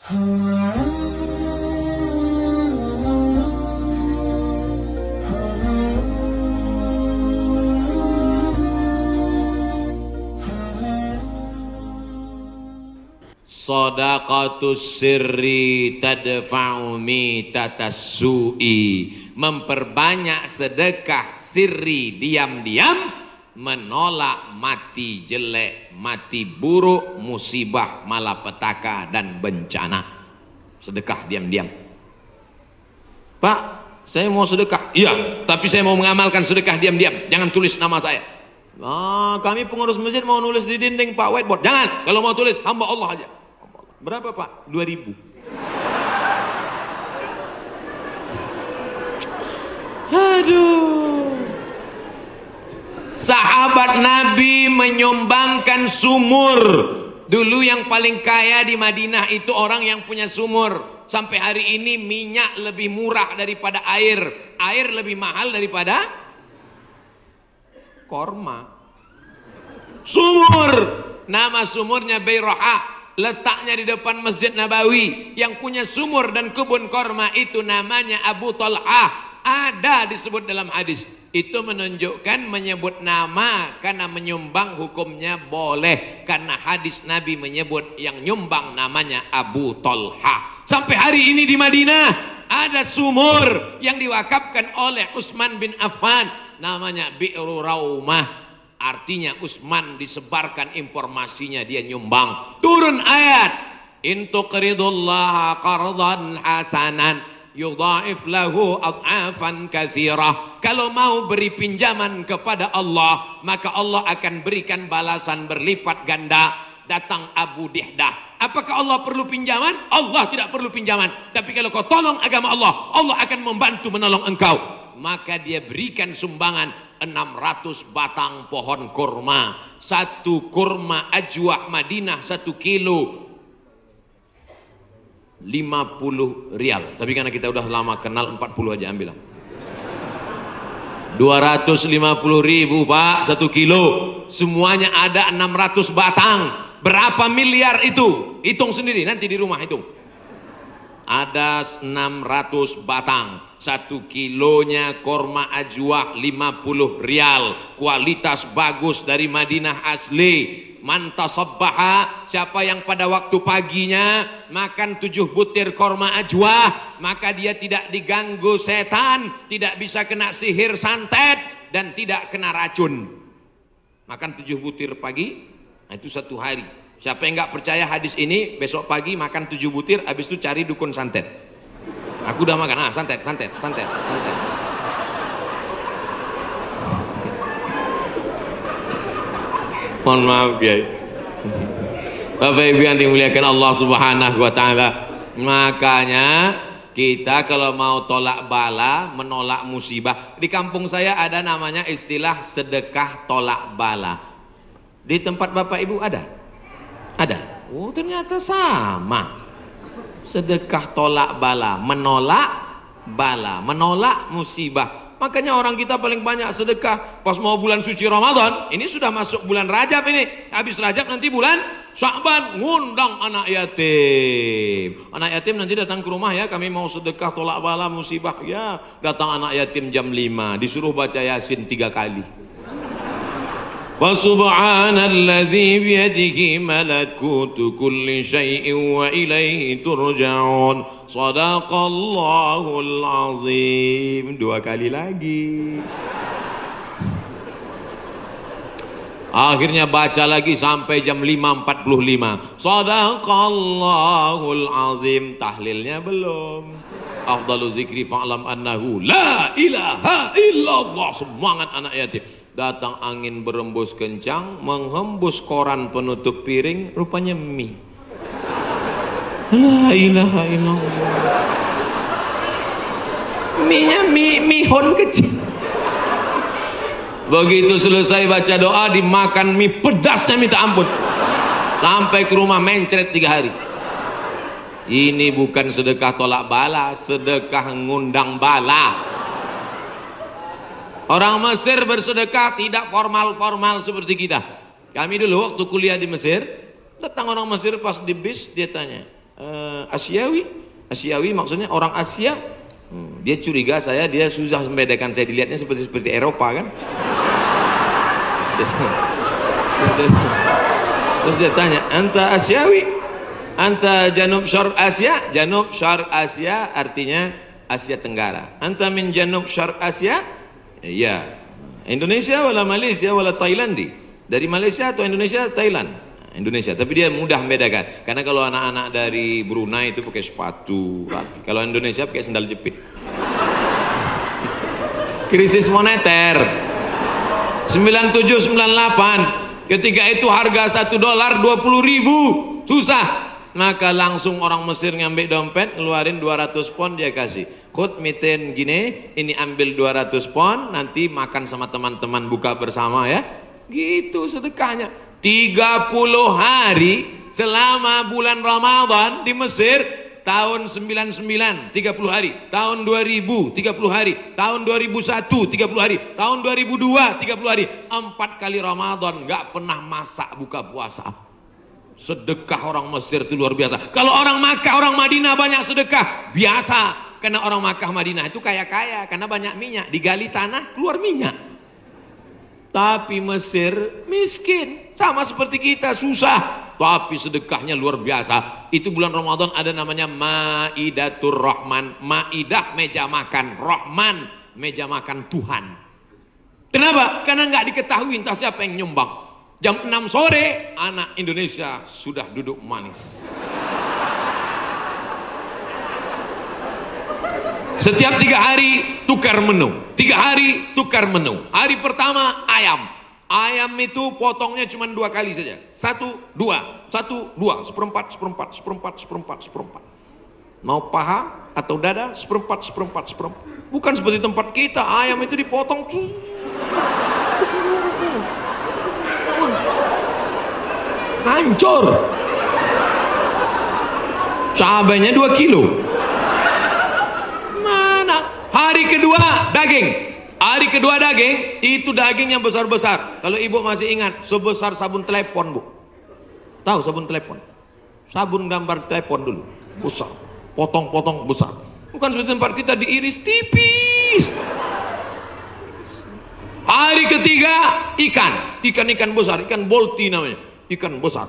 Shadaqatus sirri tadfa'u mitatas su'i. Memperbanyak sedekah sirri diam-diam menolak mati jelek, mati buruk, musibah, malapetaka dan bencana. Sedekah diam-diam. Pak, saya mau sedekah. Iya, tapi saya mau mengamalkan sedekah diam-diam. Jangan tulis nama saya. Kami pengurus masjid mau nulis di dinding Pak whiteboard. Jangan. Kalau mau tulis hamba Allah aja. Berapa Pak? 2.000. Aduh. Sahabat Nabi menyumbangkan sumur. Dulu yang paling kaya di Madinah itu orang yang punya sumur. Sampai hari ini minyak lebih murah daripada air. Air lebih mahal daripada korma. Sumur. Nama sumurnya Bayroha. Letaknya di depan Masjid Nabawi. Yang punya sumur dan kebun korma itu namanya Abu Talhah. Ada disebut dalam hadis. Itu menunjukkan menyebut nama karena menyumbang hukumnya boleh. Karena hadis Nabi menyebut yang nyumbang namanya Abu Talhah. Sampai hari ini di Madinah ada sumur yang diwakafkan oleh Utsman bin Affan. Namanya Bi'ru Raumah. Artinya Utsman disebarkan informasinya, dia nyumbang. Turun ayat, in tuqridullaha qardan hasanan yudha'if lahu ad'afan katsirah. Kalau mau beri pinjaman kepada Allah, maka Allah akan berikan balasan berlipat ganda. Datang Abu Dihdah. Apakah Allah perlu pinjaman? Allah tidak perlu pinjaman. Tapi kalau kau tolong agama Allah, Allah akan membantu menolong engkau. Maka dia berikan sumbangan 600 batang pohon kurma. Satu kurma ajwah Madinah 1 kilo 50 rial. Tapi karena kita udah lama kenal 40 aja ambil. 250.000 Pak 1 kilo. Semuanya ada 600 batang. Berapa miliar itu? Hitung sendiri nanti di rumah hitung. Ada 600 batang. 1 kilonya korma ajwah 50 rial. Kualitas bagus dari Madinah asli. Man tasabbaha, siapa yang pada waktu paginya makan 7 butir korma ajwah, maka dia tidak diganggu setan, tidak bisa kena sihir santet, dan tidak kena racun. Makan 7 butir pagi, nah itu 1 hari. Siapa yang nggak percaya hadis ini, besok pagi makan 7 butir, habis itu cari dukun santet. Aku udah makan, santet. Mohon maaf ya. Bapak Ibu yang dimuliakan Allah Subhanahu wa taala. Makanya kita kalau mau tolak bala, menolak musibah. Di kampung saya ada namanya istilah sedekah tolak bala. Di tempat Bapak Ibu ada? Ada. Oh, ternyata sama. Sedekah tolak bala, menolak bala, menolak musibah. Makanya orang kita paling banyak sedekah pas mau bulan suci Ramadan. Ini sudah masuk bulan Rajab ini. Habis Rajab nanti bulan Sya'ban, ngundang anak yatim. Anak yatim nanti datang ke rumah ya, kami mau sedekah tolak bala musibah. Ya, datang anak yatim jam 5, disuruh baca Yasin 3 kali. Fasubhanalladzi biyadihi malakutu kulli syai'in wa ilaihi turja'un. Shadaqallahul azim. 2 kali lagi. Akhirnya baca lagi sampai jam 5.45. Shadaqallahul azim. Tahlilnya belum. Afdalu zikri fa'lam annahu la ilaha illallah. Semangat anak yatim. Datang angin berembus kencang, menghembus koran penutup piring, rupanya mie. La ilaha illallah. Mie-nya mihon kecil. Begitu selesai baca doa, dimakan mie pedasnya minta ampun. Sampai ke rumah mencret 3 hari. Ini bukan sedekah tolak bala, sedekah ngundang bala. Orang Mesir bersedekah tidak formal-formal seperti kita. Kami dulu waktu kuliah di Mesir, datang orang Mesir pas di bis, dia tanya, Asiawi. Asiawi maksudnya orang Asia. Dia curiga dia susah membedakan, saya dilihatnya seperti Eropa kan. Terus dia tanya, anta Asiawi, anta Janub Syarq Asia. Janub Syarq Asia artinya Asia Tenggara. Anta min Janub Syarq Asia? Iya. Indonesia wala Malaysia wala Thailandi. Dari Malaysia atau Indonesia? Thailand. Indonesia, tapi dia mudah membedakan karena kalau anak-anak dari Brunei itu pakai sepatu rapi, kalau Indonesia pakai sendal jepit. Krisis moneter 97-98, ketika itu harga $1 20.000, susah, maka langsung orang Mesir ngambil dompet, ngeluarin 200 pon, dia kasih khud miten gini, ini ambil 200 pon, nanti makan sama teman-teman, buka bersama ya, gitu sedekahnya. 30 hari selama bulan Ramadan di Mesir, tahun 99 30 hari, tahun 2000 30 hari, tahun 2001 30 hari, tahun 2002 30 hari, 4 kali Ramadan nggak pernah masak buka puasa. Sedekah orang Mesir itu luar biasa. Kalau orang Makkah, orang Madinah banyak sedekah biasa, karena orang Makkah Madinah itu kaya-kaya karena banyak minyak, digali tanah keluar minyak. Tapi Mesir miskin, sama seperti kita, susah, tapi sedekahnya luar biasa. Itu bulan Ramadan ada namanya Maidatur Rahman. Maidah meja makan, Rahman meja makan Tuhan. Kenapa? Karena nggak diketahui entah siapa yang nyumbang. Jam 6 sore anak Indonesia sudah duduk manis. Setiap 3 hari tukar menu, 3 hari tukar menu. Hari pertama ayam. Ayam itu potongnya cuma 2 kali saja. 1, 2, 1, 2, seperempat. Mau paha atau dada, seperempat. Bukan seperti tempat kita, ayam itu dipotong. Hancur. Cabainya 2 kilo. Hari kedua daging. Hari kedua daging, itu daging yang besar-besar. Kalau ibu masih ingat, sebesar sabun telepon, Bu. Tahu sabun telepon? Sabun gambar telepon dulu. Besar. Potong-potong besar. Bukan seperti tempat kita diiris tipis. Hari ketiga ikan. Ikan besar, ikan bolti namanya. Ikan besar.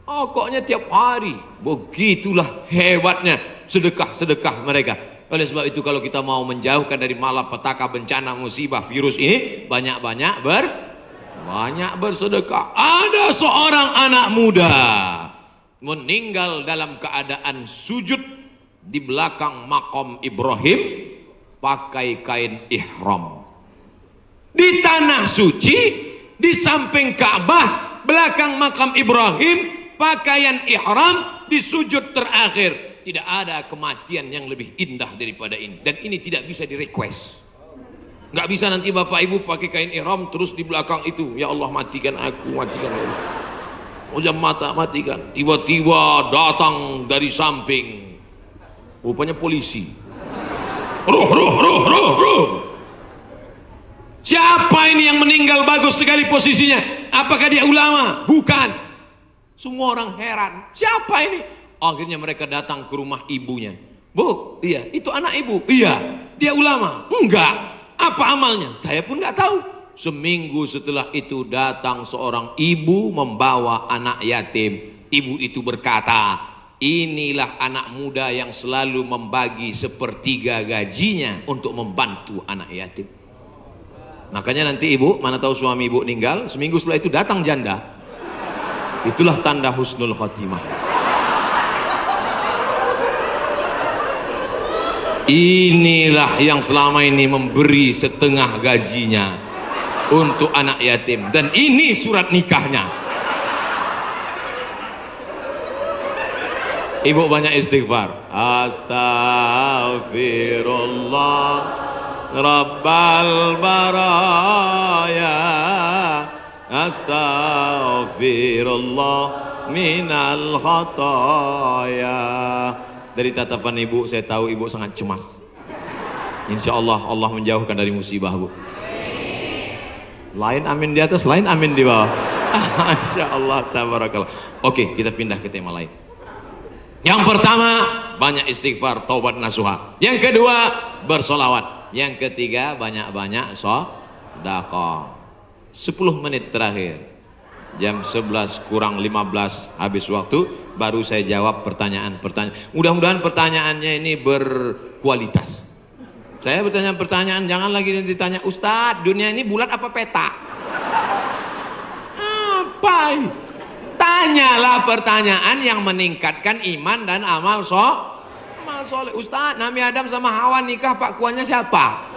Pokoknya tiap hari. Begitulah hebatnya sedekah-sedekah mereka. Oleh sebab itu kalau kita mau menjauhkan dari malapetaka, bencana, musibah, virus ini, banyak-banyak bersedekah. Ada seorang anak muda meninggal dalam keadaan sujud di belakang makam Ibrahim pakai kain ihram. Di tanah suci, di samping Ka'bah, belakang makam Ibrahim, pakaian ihram di sujud terakhir. Tidak ada kematian yang lebih indah daripada ini. Dan ini tidak bisa di request. Nggak bisa nanti bapak ibu pakai kain ihram terus di belakang itu, ya Allah matikan aku, matikan aku. Ujam mata matikan. Tiba-tiba datang dari samping, rupanya polisi. Ruh. Siapa ini yang meninggal bagus sekali posisinya? Apakah dia ulama? Bukan. Semua orang heran. Siapa ini? Akhirnya mereka datang ke rumah ibunya. Bu, iya, itu anak ibu. Iya, dia ulama. Enggak. Apa amalnya? Saya pun nggak tahu. Seminggu setelah itu datang seorang ibu membawa anak yatim. Ibu itu berkata, inilah anak muda yang selalu membagi 1/3 gajinya untuk membantu anak yatim. Makanya nanti ibu, mana tahu suami ibu meninggal, seminggu setelah itu datang janda. Itulah tanda husnul khotimah. Inilah yang selama ini memberi setengah gajinya untuk anak yatim, dan ini surat nikahnya. Ibu banyak istighfar. Astaghfirullah Rabbal baraya, astaghfirullah minal khataya. Dari tatapan ibu saya tahu ibu sangat cemas. Insya Allah Allah menjauhkan dari musibah, Bu. Lain amin di atas, lain amin di bawah. Masya Allah, tabarakallah. Oke, kita pindah ke tema lain. Yang pertama, banyak istighfar, taubat nasuha. Yang kedua, bersolawat. Yang ketiga, banyak-banyak sedekah. 10 menit terakhir, jam 11 kurang 15 habis waktu, baru saya jawab pertanyaan-pertanyaan. Mudah-mudahan pertanyaannya ini berkualitas. Saya bertanya pertanyaan, jangan lagi ditanya, Ustadz, dunia ini bulat apa peta? Apa ini? Tanyalah pertanyaan yang meningkatkan iman dan amal soleh. Ustadz, Nabi Adam sama Hawa nikah, pak kuannya siapa?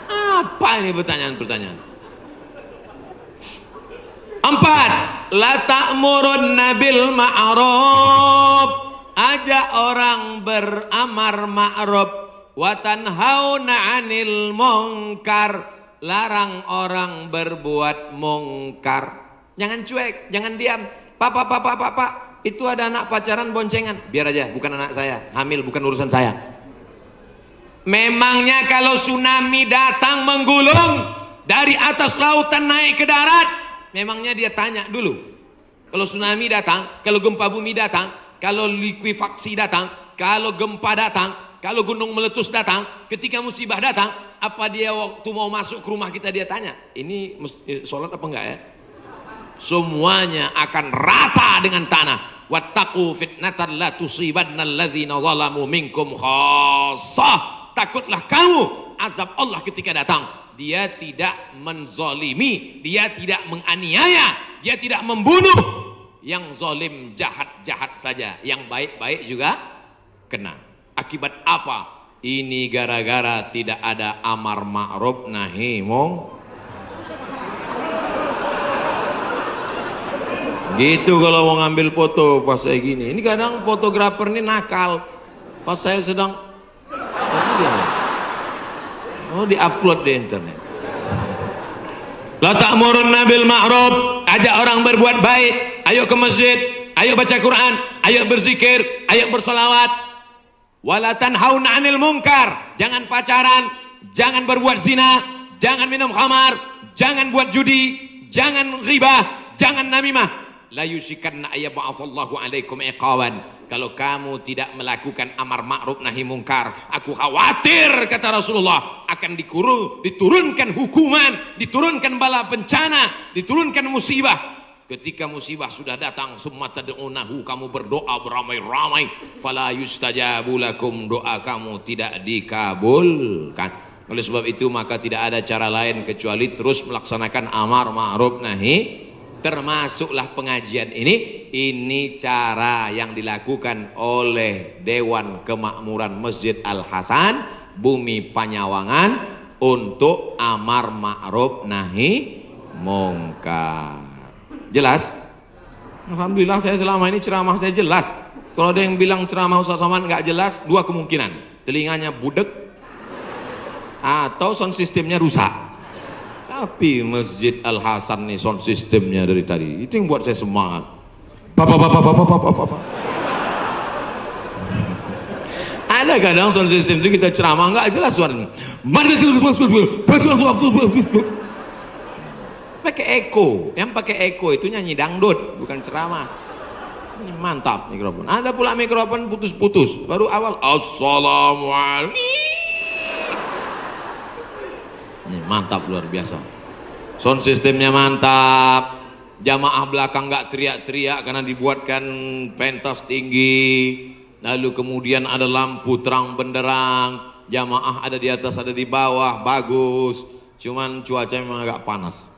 Apa ini pertanyaan-pertanyaan? 4. La ta'murunna bil ma'ruf, ajak orang beramar ma'ruf, wa tanhauna 'anil munkar, larang orang berbuat mungkar. Jangan cuek, jangan diam. Pak, itu ada anak pacaran boncengan. Biar aja, bukan anak saya. Hamil bukan urusan saya. Memangnya kalau tsunami datang menggulung dari atas lautan naik ke darat, memangnya dia tanya dulu. Kalau tsunami datang, kalau gempa bumi datang, kalau likuifaksi datang, kalau gempa datang, kalau gunung meletus datang, ketika musibah datang, apa dia waktu mau masuk ke rumah kita dia tanya, ini sholat apa enggak ya? Semuanya akan rata dengan tanah. Wattaqu fitnatan la tusibanna alladzina zalamu minkum khassah. Takutlah kamu azab Allah ketika datang. Dia tidak menzalimi, dia tidak menganiaya, dia tidak membunuh. Yang zalim jahat-jahat saja, yang baik-baik juga kena. Akibat apa? Ini gara-gara tidak ada amar ma'ruf nahi munkar. Gitu kalau mau ngambil foto pas saya gini. Ini kadang fotografer ini nakal. Pas saya sedang diupload di internet. La ta'murunna bil ma'ruf, ajak orang berbuat baik. Ayo ke masjid, ayo baca Quran, ayo berzikir, ayo bersolawat. Wala tanhauna 'anil munkar, jangan pacaran, jangan berbuat zina, jangan minum khamar, jangan buat judi, jangan ghibah, jangan namimah. La yusikanna ayyab'atsallahu 'alaikum iqawan. Kalau kamu tidak melakukan amar ma'ruf nahi mungkar, aku khawatir, kata Rasulullah, akan diturunkan hukuman, diturunkan bala bencana, diturunkan musibah. Ketika musibah sudah datang, summa tad'unahu, kamu berdoa beramai-ramai, fala yustajabu lakum, doa kamu tidak dikabulkan. Oleh sebab itu maka tidak ada cara lain kecuali terus melaksanakan amar ma'ruf nahi. Termasuklah pengajian ini cara yang dilakukan oleh Dewan Kemakmuran Masjid Al-Hasan Bumi Panyawangan untuk amar ma'ruf nahi mungkar. Jelas? Alhamdulillah saya selama ini ceramah saya jelas. Kalau ada yang bilang ceramah Ustaz Somad nggak jelas, dua kemungkinan: telinganya budek atau sound sistemnya rusak. Tapi Masjid Al-Hasan nih sound sistemnya dari tadi, itu yang buat saya semangat. Bapak. Ada kadang sound system itu kita ceramah nggak jelas suaranya. Pakai echo, yang pakai echo itu nyanyi dangdut, bukan ceramah. Ini mantap mikrofon. Ada pula mikrofon putus-putus. Baru awal assalamualaikum. Ini mantap, luar biasa. Sound sistemnya mantap. Jamaah belakang nggak teriak-teriak karena dibuatkan pentas tinggi. Lalu kemudian ada lampu terang benderang. Jamaah ada di atas, ada di bawah, bagus. Cuman cuaca memang agak panas.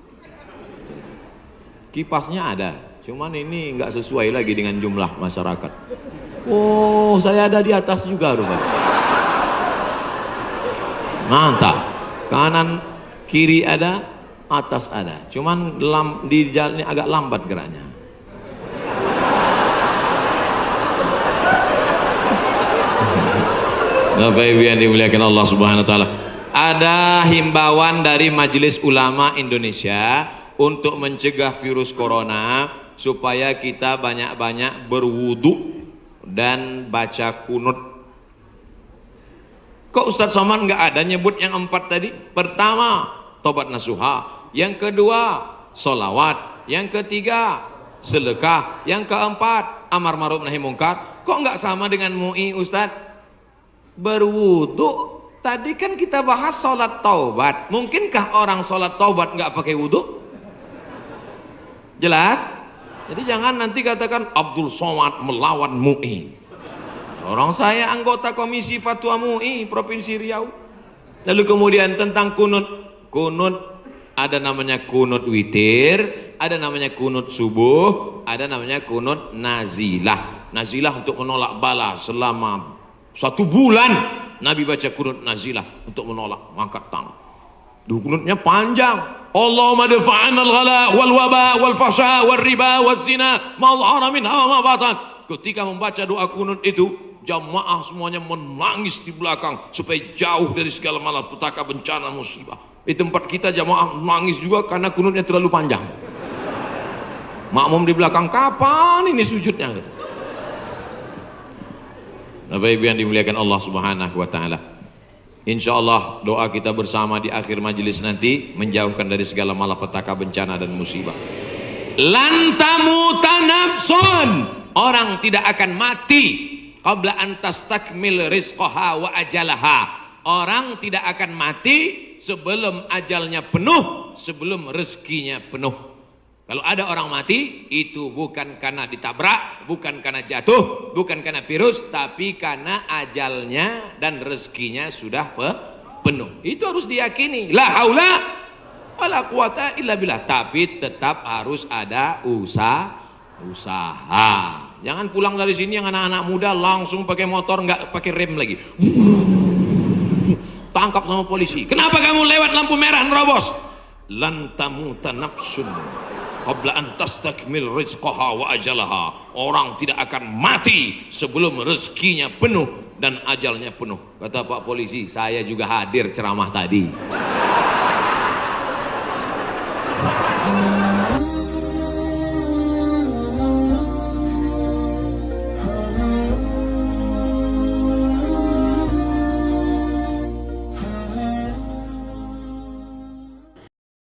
Kipasnya ada, cuman ini nggak sesuai lagi dengan jumlah masyarakat. Oh, saya ada di atas juga rupanya. Mantap. Kanan kiri ada, atas ada, cuman di jalan ini agak lambat geraknya. Bapak Ibu yang dimuliakan Allah Subhanahu wa taala, ada himbauan dari Majelis Ulama Indonesia untuk mencegah virus corona supaya kita banyak-banyak berwudu dan baca kunut. Kok Ustadz Somad nggak ada nyebut yang 4 tadi? Pertama, tobat nasuha. Yang kedua, solawat. Yang ketiga, sedekah. Yang keempat, amar ma'ruf nahi mungkar. Kok nggak sama dengan MUI Ustadz? Berwudu. Tadi kan kita bahas sholat taubat. Mungkinkah orang sholat taubat nggak pakai wudu? Jelas? Jadi jangan nanti katakan Abdul Somad melawan MUI. Orang saya anggota komisi fatwa MUI Provinsi Riau. Lalu kemudian tentang kunut. Kunut ada namanya kunut witir, ada namanya kunut subuh, ada namanya kunut nazilah. Nazilah untuk menolak bala selama 1 bulan. Nabi baca kunut nazilah untuk menolak angkat tangan. Kunutnya panjang. Allahumma dafa'an al-ghala wal waba wal fahsya wal riba wal zina ma dhahara minha wa ma batan. Ketika membaca doa kunut itu, jamaah semuanya menangis di belakang supaya jauh dari segala malapetaka, bencana, musibah. Di tempat kita jamaah menangis juga karena kunutnya terlalu panjang. Makmum di belakang, kapan ini sujudnya gitu. Bapak Ibu yang dimuliakan Allah Subhanahu wa taala. Insyaallah doa kita bersama di akhir majelis nanti menjauhkan dari segala malapetaka, bencana dan musibah. Lan tamuta nafsun, orang tidak akan mati qabla an tastakmil rizqaha wa ajalaha. Orang tidak akan mati sebelum ajalnya penuh, sebelum rezekinya penuh. Kalau ada orang mati, itu bukan karena ditabrak, bukan karena jatuh, bukan karena virus, tapi karena ajalnya dan rezekinya sudah penuh. Itu harus diyakini. La haula wala quwata illa billah. Tapi tetap harus ada usaha. Jangan pulang dari sini yang anak-anak muda langsung pakai motor, nggak pakai rem lagi. Tangkap sama polisi. Kenapa kamu lewat lampu merah nerobos? Lan tamuta nafsun qabla an tastakmil rizqaha wa ajalaha. Orang tidak akan mati sebelum rezekinya penuh dan ajalnya penuh. Kata Pak Polisi, saya juga hadir ceramah tadi.